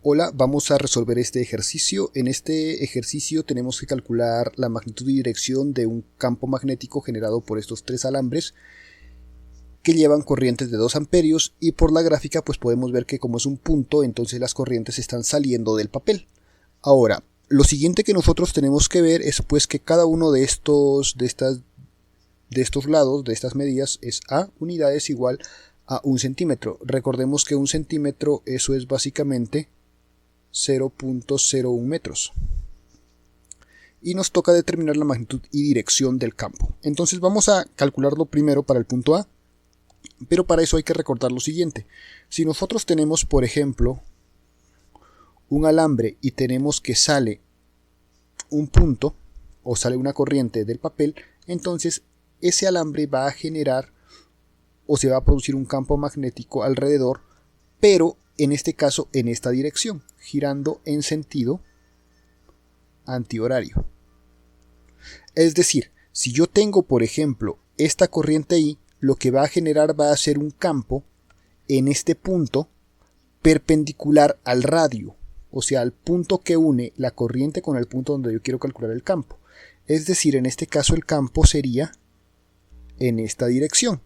Hola, vamos a resolver este ejercicio. En este ejercicio tenemos que calcular la magnitud y dirección de un campo magnético generado por estos tres alambres que llevan corrientes de 2 amperios y por la gráfica pues podemos ver que como es un punto, entonces las corrientes están saliendo del papel. Ahora, lo siguiente que nosotros tenemos que ver es pues que cada uno de estos lados, de estas medidas, es a unidades igual a 1 centímetro. Recordemos que 1 centímetro eso es básicamente 0.01 metros. Y nos toca determinar la magnitud y dirección del campo. Entonces vamos a calcularlo primero para el punto A. Pero para eso hay que recordar lo siguiente. Si nosotros tenemos, por ejemplo, un alambre y tenemos que sale un punto o sale una corriente del papel, entonces ese alambre va a generar o se va a producir un campo magnético alrededor, pero en este caso en esta dirección, girando en sentido antihorario. Es decir, si yo tengo, por ejemplo, esta corriente I, lo que va a generar va a ser un campo en este punto perpendicular al radio, o sea, al punto que une la corriente con el punto donde yo quiero calcular el campo. Es decir, en este caso el campo sería en esta dirección.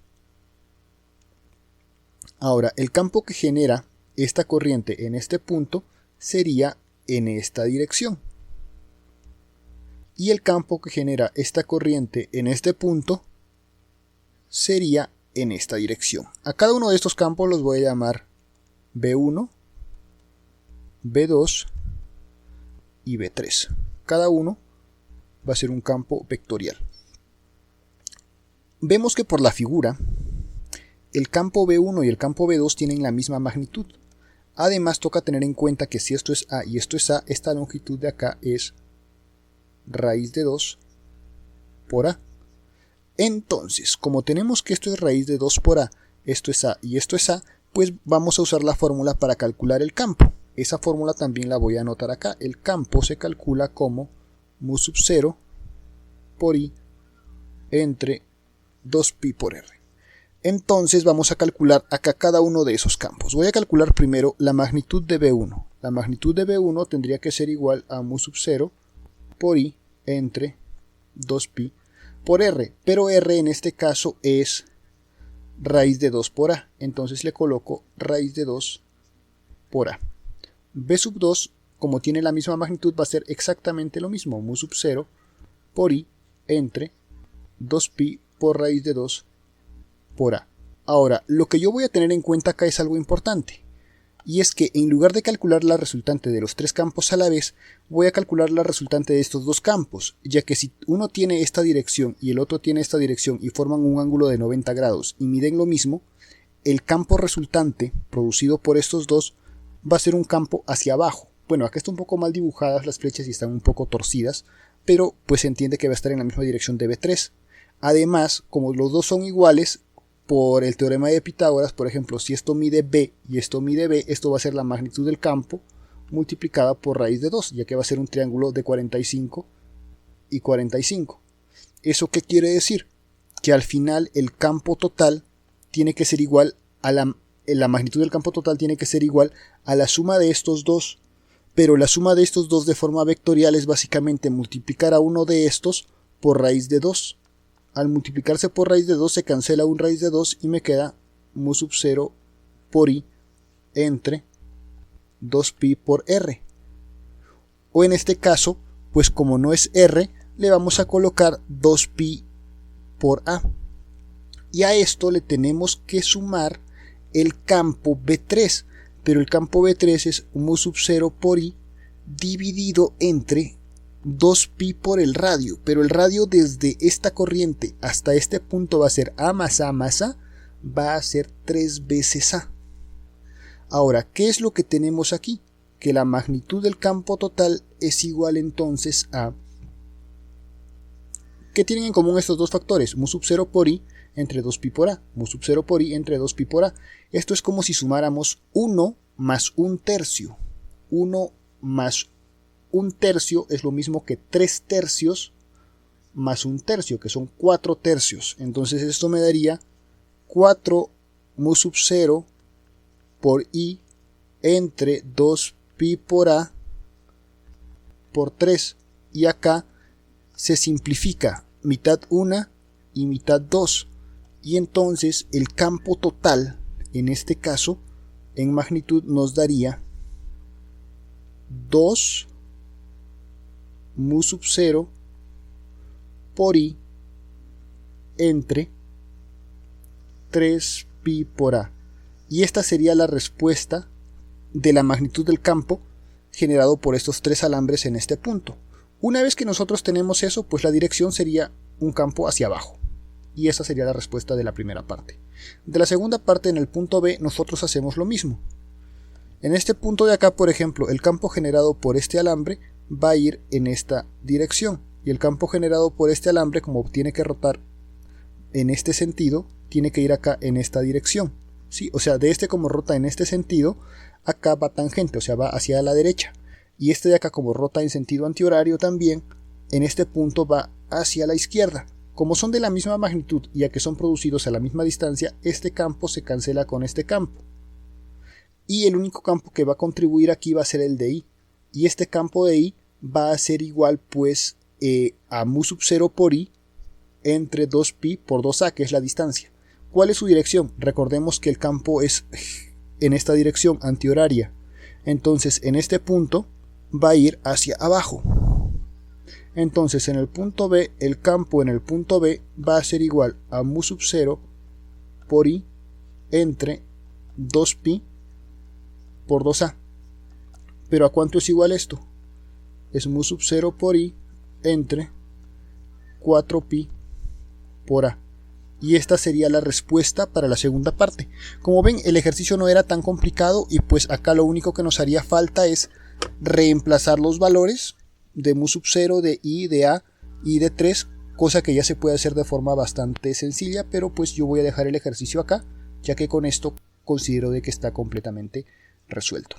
Ahora, el campo que genera esta corriente en este punto sería en esta dirección. Y el campo que genera esta corriente en este punto sería en esta dirección. A cada uno de estos campos los voy a llamar B1, B2 y B3. Cada uno va a ser un campo vectorial. Vemos que por la figura el campo B1 y el campo B2 tienen la misma magnitud. Además toca tener en cuenta que si esto es A y esto es A, esta longitud de acá es raíz de 2 por A. Entonces, como tenemos que esto es raíz de 2 por A, esto es A y esto es A, pues vamos a usar la fórmula para calcular el campo. Esa fórmula también la voy a anotar acá. El campo se calcula como mu sub 0 por I entre 2pi por R. Entonces vamos a calcular acá cada uno de esos campos. Voy a calcular primero la magnitud de B1. La magnitud de B1 tendría que ser igual a mu sub 0 por I entre 2pi por R, pero R en este caso es raíz de 2 por A, entonces le coloco raíz de 2 por A. B sub 2, como tiene la misma magnitud, va a ser exactamente lo mismo, mu sub 0 por I entre 2pi por raíz de 2 por A. Ahora, lo que yo voy a tener en cuenta acá es algo importante, y es que en lugar de calcular la resultante de los tres campos a la vez, voy a calcular la resultante de estos dos campos, ya que si uno tiene esta dirección y el otro tiene esta dirección y forman un ángulo de 90 grados y miden lo mismo, el campo resultante producido por estos dos va a ser un campo hacia abajo. Bueno, acá están un poco mal dibujadas las flechas y están un poco torcidas, pero pues se entiende que va a estar en la misma dirección de B3. Además, como los dos son iguales, por el teorema de Pitágoras, por ejemplo, si esto mide B y esto mide B, esto va a ser la magnitud del campo multiplicada por raíz de 2, ya que va a ser un triángulo de 45 y 45. ¿Eso qué quiere decir? Que al final el campo total tiene que ser igual a la magnitud del campo total tiene que ser igual a la suma de estos dos, pero la suma de estos dos de forma vectorial es básicamente multiplicar a uno de estos por raíz de 2. Al multiplicarse por raíz de 2 se cancela un raíz de 2 y me queda mu sub 0 por I entre 2pi por R. O en este caso, pues como no es R, le vamos a colocar 2pi por A. Y a esto le tenemos que sumar el campo B3, pero el campo B3 es mu sub 0 por I dividido entre 2pi por el radio, pero el radio desde esta corriente hasta este punto va a ser A más A más A, va a ser 3 veces A. Ahora, ¿qué es lo que tenemos aquí? Que la magnitud del campo total es igual entonces a... ¿Qué tienen en común estos dos factores? Mu sub 0 por I entre 2pi por A, mu sub 0 por I entre 2pi por A. Esto es como si sumáramos 1 más 1 tercio. 1 más 1 tercio es lo mismo que 3 tercios más 1 tercio, que son 4 tercios. Entonces esto me daría 4 mu sub 0 por I entre 2 2pi por a por 3. Y acá se simplifica mitad 1 y mitad 2. Y entonces el campo total, en este caso, en magnitud nos daría 2 mu sub 0 por i entre 3pi por a. Y esta sería la respuesta de la magnitud del campo generado por estos tres alambres en este punto. Una vez que nosotros tenemos eso, pues la dirección sería un campo hacia abajo. Y esa sería la respuesta de la primera parte. De la segunda parte, en el punto B, nosotros hacemos lo mismo. En este punto de acá, por ejemplo, el campo generado por este alambre va a ir en esta dirección. Y el campo generado por este alambre, como tiene que rotar en este sentido, tiene que ir acá en esta dirección. ¿Sí? O sea, de este como rota en este sentido, acá va tangente, o sea, va hacia la derecha. Y este de acá como rota en sentido antihorario también, en este punto va hacia la izquierda. Como son de la misma magnitud y a que son producidos a la misma distancia, este campo se cancela con este campo. Y el único campo que va a contribuir aquí va a ser el de i. Y este campo de i va a ser igual pues a mu sub 0 por i entre 2pi por 2a, que es la distancia. ¿Cuál es su dirección? Recordemos que el campo es en esta dirección antihoraria. Entonces en este punto va a ir hacia abajo. Entonces en el punto B, el campo en el punto B va a ser igual a mu sub 0 por i entre 2pi por 2a. ¿Pero a cuánto es igual esto? Es mu sub 0 por i entre 4pi por a. Y esta sería la respuesta para la segunda parte. Como ven, el ejercicio no era tan complicado y pues acá lo único que nos haría falta es reemplazar los valores de mu sub 0, de i, de a y de 3, cosa que ya se puede hacer de forma bastante sencilla, pero pues yo voy a dejar el ejercicio acá, ya que con esto considero de que está completamente resuelto.